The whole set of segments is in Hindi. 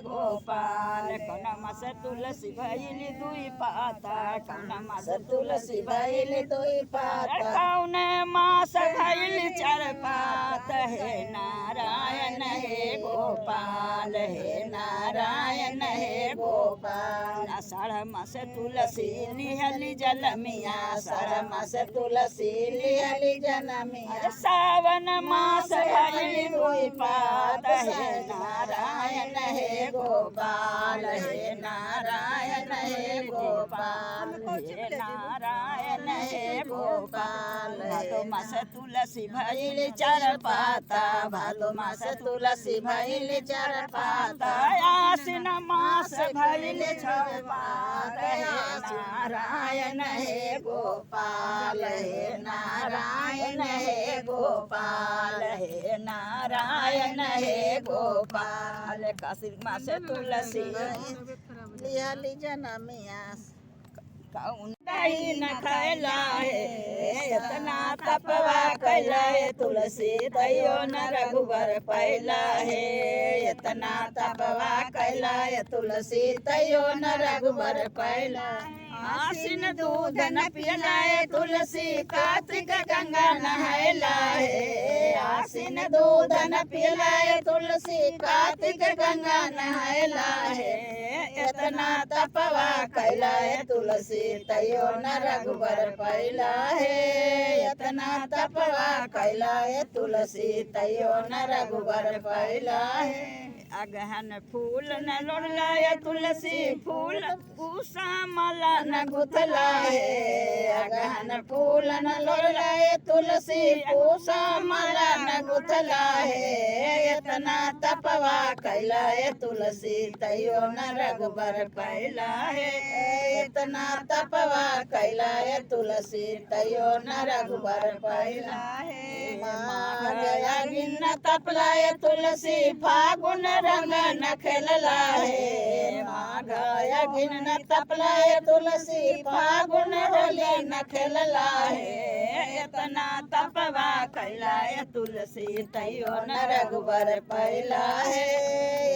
गोपाल कौन मास तुलसी भइली दुई पाता कौन मास तुलसी भइली दुई पाता कौन मास भइली चार पात हे नारायण हे गोपाल हे नारायण हे गोपाल आषाढ़ मास तुलसी लिहली जनमिया आषाढ़ मास तुलसी लिहली जनमिया सावन मास भइली दुई पात हे नारायण हे गोपाल हे नारायण हे गोपाल हे नारायण हे गोपाल भादो मास तुलसी भइली चार पाता भादो मास तुलसी भइली चार पाता आश्विन मास भइली छह पात हे नारायण हे गोपाल हे नारायण हे गोपाल हे नारायण हे गोपाल कार्तिक मास तुलसी लिहली जनमिया कौन दही न खैला है इतना तपवा कैला है तुलसी दयो न रघुबर पैला है इतना तपवा कैला है तुलसी दयो न रघुबर पैला आसीन दूध न पियला है तुलसी कार्तिक गंगा नहैला है आसीन दूध न पियला है तुलसी कार्तिक गंगा नहैला है इतना तपवा कैला है तुलसी तयो न रघुबर पैला है इतना तपवा कैला है तुलसी तयो न रघुबर पैला है अगहन फूल न लोड़ला है तुलसी फूल उषा माला न गुथला है अगहन फूल न लोड़ला है तुलसी उषा माला न गुथला है इतना तपवा कैला है तुलसी तयो न रघुबर पैला है इतना तपवा कैला है तुलसी तयो न रघुबर पैला है गया गिन तपला है तुलसी फागुन रंग न खेलला है गया गिन न तपला है तुलसी फागुन होली न खेलला है इतना तपवा कैला है तुलसी तयो न रघुबर पैला है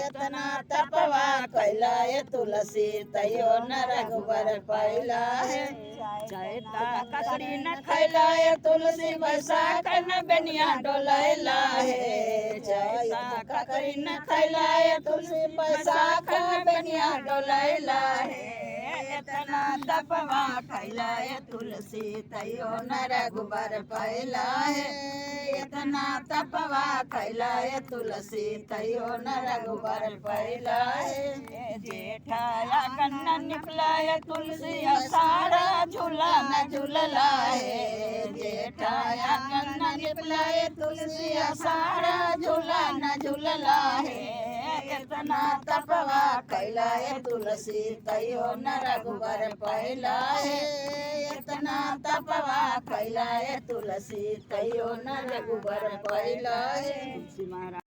इतना तपवा कैला है तुलसी तयो न रघुबर पैला है चैता ककड़ी न खैला है तुलसी बैसाख न बेनिया डोलैला है चैता ककड़ी न खैला है तुलसी बैसाख न बेनिया डोलैला है इतना तपवा कैला है तुलसी तयो न रघुबर पैला है इतना तपवा कैला है तुलसी तयो न रघुबर पैला है जेठाया गन्ना निकला है तुलसी सारा झूला न झूलला है जेठाया गन्ना निकला है तुलसी सारा झूला न झूलला है इतना तपवा कैला है तुलसी तयो न रघुबर पैला है इतना तपवा कैला है तुलसी तयो न रघुबर पैला है।